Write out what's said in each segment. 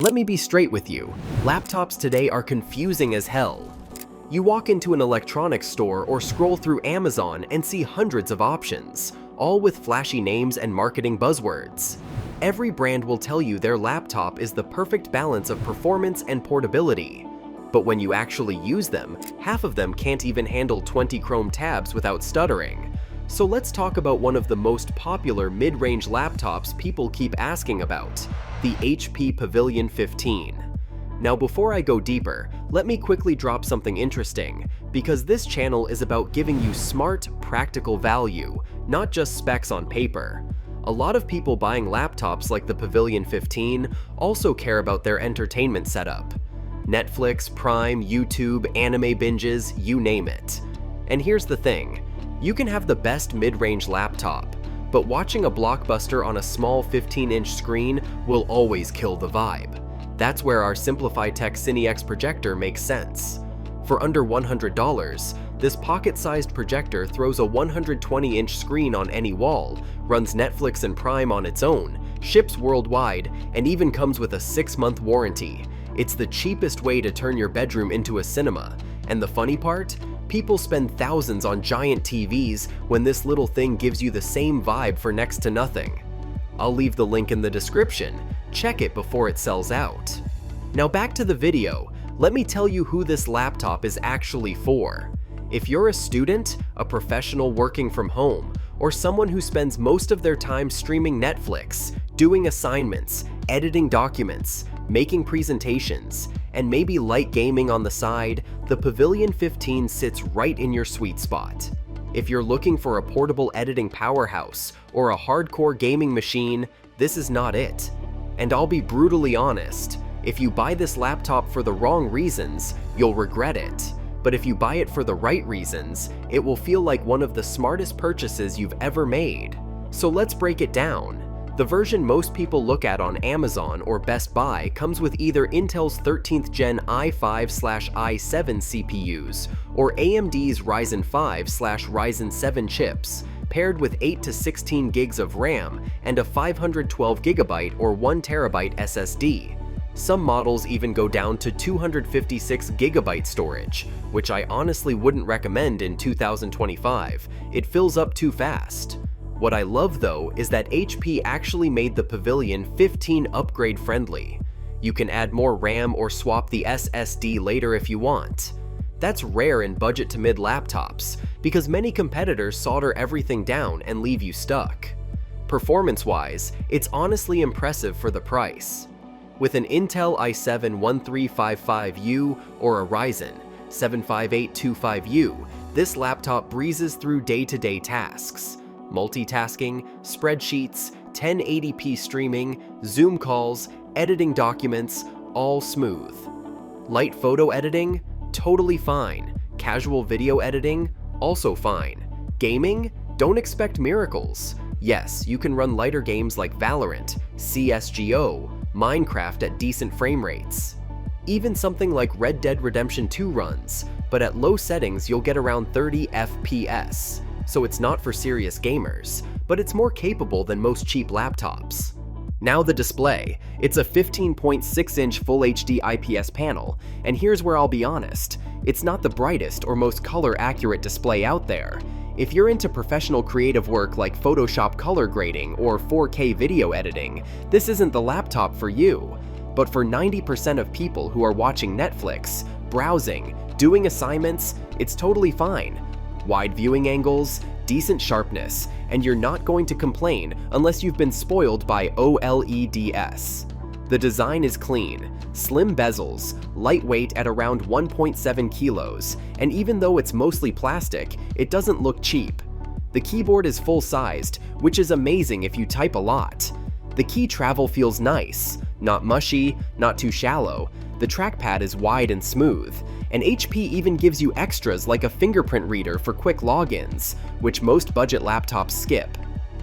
Let me be straight with you, laptops today are confusing as hell. You walk into an electronics store or scroll through Amazon and see hundreds of options, all with flashy names and marketing buzzwords. Every brand will tell you their laptop is the perfect balance of performance and portability. But when you actually use them, half of them can't even handle 20 Chrome tabs without stuttering. So let's talk about one of the most popular mid-range laptops people keep asking about, the HP Pavilion 15. Now before I go deeper, let me quickly drop something interesting, because this channel is about giving you smart, practical value, not just specs on paper. A lot of people buying laptops like the Pavilion 15 also care about their entertainment setup. Netflix, Prime, YouTube, anime binges, you name it. And here's the thing. You can have the best mid-range laptop, but watching a blockbuster on a small 15-inch screen will always kill the vibe. That's where our SimplifiTech CineX projector makes sense. For under $100, this pocket-sized projector throws a 120-inch screen on any wall, runs Netflix and Prime on its own, ships worldwide, and even comes with a 6-month warranty. It's the cheapest way to turn your bedroom into a cinema. And the funny part? People spend thousands on giant TVs when this little thing gives you the same vibe for next to nothing. I'll leave the link in the description. Check it before it sells out. Now back to the video. Let me tell you who this laptop is actually for. If you're a student, a professional working from home, or someone who spends most of their time streaming Netflix, doing assignments, editing documents, making presentations, and maybe light gaming on the side, the Pavilion 15 sits right in your sweet spot. If you're looking for a portable editing powerhouse or a hardcore gaming machine, this is not it. And I'll be brutally honest, if you buy this laptop for the wrong reasons, you'll regret it. But if you buy it for the right reasons, it will feel like one of the smartest purchases you've ever made. So let's break it down. The version most people look at on Amazon or Best Buy comes with either Intel's 13th Gen i5/i7 CPUs or AMD's Ryzen 5/Ryzen 7 chips, paired with 8 to 16 gigs of RAM and a 512 GB or 1 TB SSD. Some models even go down to 256 GB storage, which I honestly wouldn't recommend in 2025. It fills up too fast. What I love though is that HP actually made the Pavilion 15 upgrade friendly. You can add more RAM or swap the SSD later if you want. That's rare in budget to mid laptops, because many competitors solder everything down and leave you stuck. Performance-wise, it's honestly impressive for the price. With an Intel i7-1355U or a Ryzen 75825U, this laptop breezes through day-to-day tasks. Multitasking, spreadsheets, 1080p streaming, Zoom calls, editing documents, all smooth. Light photo editing? Totally fine. Casual video editing? Also fine. Gaming? Don't expect miracles. Yes, you can run lighter games like Valorant, CSGO, Minecraft at decent frame rates. Even something like Red Dead Redemption 2 runs, but at low settings you'll get around 30 FPS. So it's not for serious gamers, but it's more capable than most cheap laptops. Now the display. It's a 15.6-inch Full HD IPS panel, and here's where I'll be honest, it's not the brightest or most color-accurate display out there. If you're into professional creative work like Photoshop color grading or 4K video editing, this isn't the laptop for you. But for 90% of people who are watching Netflix, browsing, doing assignments, it's totally fine. Wide viewing angles, decent sharpness, and you're not going to complain unless you've been spoiled by OLEDs. The design is clean, slim bezels, lightweight at around 1.7 kilos, and even though it's mostly plastic, it doesn't look cheap. The keyboard is full-sized, which is amazing if you type a lot. The key travel feels nice, not mushy, not too shallow. The trackpad is wide and smooth, and HP even gives you extras like a fingerprint reader for quick logins, which most budget laptops skip.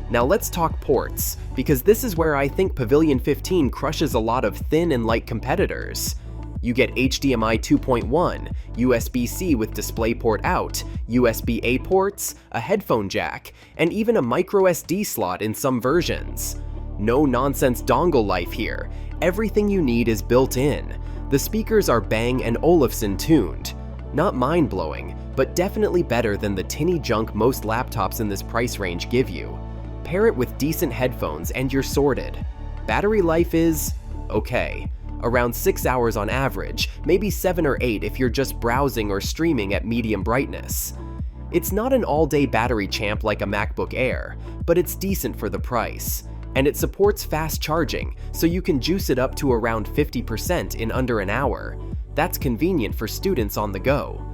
Now let's talk ports, because this is where I think Pavilion 15 crushes a lot of thin and light competitors. You get HDMI 2.1, USB-C with DisplayPort out, USB-A ports, a headphone jack, and even a microSD slot in some versions. No nonsense dongle life here, Everything you need is built in. The speakers are Bang & Olufsen tuned. Not mind-blowing, but definitely better than the tinny junk most laptops in this price range give you. Pair it with decent headphones and you're sorted. Battery life is okay. Around 6 hours on average, maybe 7 or 8 if you're just browsing or streaming at medium brightness. It's not an all-day battery champ like a MacBook Air, but it's decent for the price. And it supports fast charging, so you can juice it up to around 50% in under an hour. That's convenient for students on the go.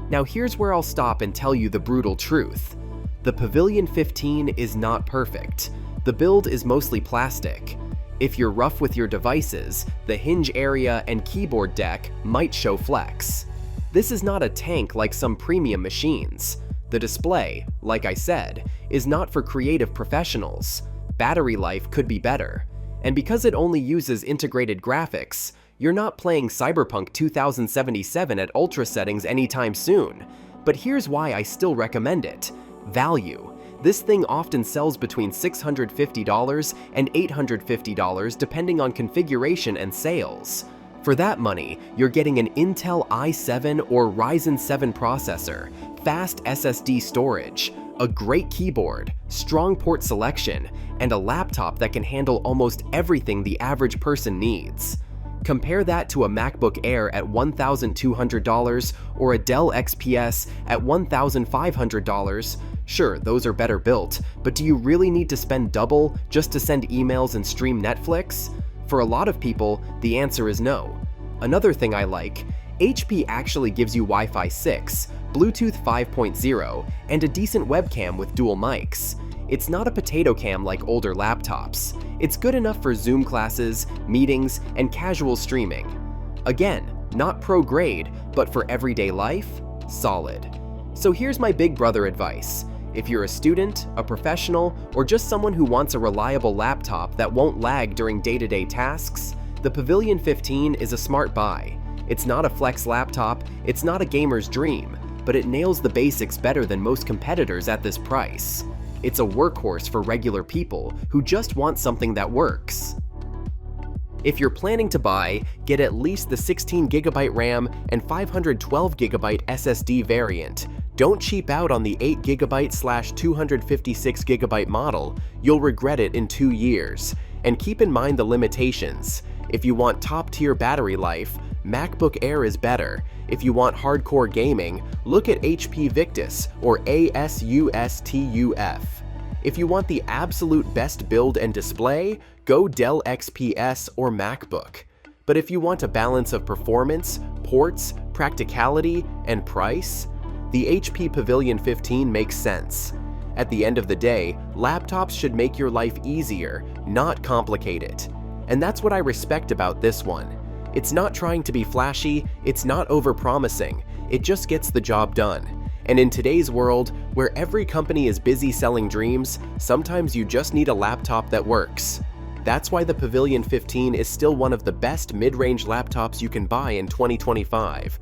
Now here's where I'll stop and tell you the brutal truth. The Pavilion 15 is not perfect. The build is mostly plastic. If you're rough with your devices, the hinge area and keyboard deck might show flex. This is not a tank like some premium machines. The display, like I said, is not for creative professionals. Battery life could be better. And because it only uses integrated graphics, you're not playing Cyberpunk 2077 at ultra settings anytime soon. But here's why I still recommend it. Value. This thing often sells between $650 and $850 depending on configuration and sales. For that money, you're getting an Intel i7 or Ryzen 7 processor, fast SSD storage, a great keyboard, strong port selection, and a laptop that can handle almost everything the average person needs. Compare that to a MacBook Air at $1,200 or a Dell XPS at $1,500. Sure, those are better built, but do you really need to spend double just to send emails and stream Netflix? For a lot of people, the answer is no. Another thing I like, HP actually gives you Wi-Fi 6, Bluetooth 5.0, and a decent webcam with dual mics. It's not a potato cam like older laptops. It's good enough for Zoom classes, meetings, and casual streaming. Again, not pro grade, but for everyday life, solid. So here's my big brother advice. If you're a student, a professional, or just someone who wants a reliable laptop that won't lag during day-to-day tasks, the Pavilion 15 is a smart buy. It's not a flex laptop, it's not a gamer's dream, but it nails the basics better than most competitors at this price. It's a workhorse for regular people who just want something that works. If you're planning to buy, get at least the 16GB RAM and 512GB SSD variant. Don't cheap out on the 8GB/256GB model, you'll regret it in 2 years. And keep in mind the limitations. If you want top-tier battery life, MacBook Air is better. If you want hardcore gaming, look at HP Victus or ASUSTUF. If you want the absolute best build and display, go Dell XPS or MacBook. But if you want a balance of performance, ports, practicality, and price, the HP Pavilion 15 makes sense. At the end of the day, laptops should make your life easier, not complicate it. And that's what I respect about this one. It's not trying to be flashy, it's not overpromising, it just gets the job done. And in today's world, where every company is busy selling dreams, sometimes you just need a laptop that works. That's why the Pavilion 15 is still one of the best mid-range laptops you can buy in 2025.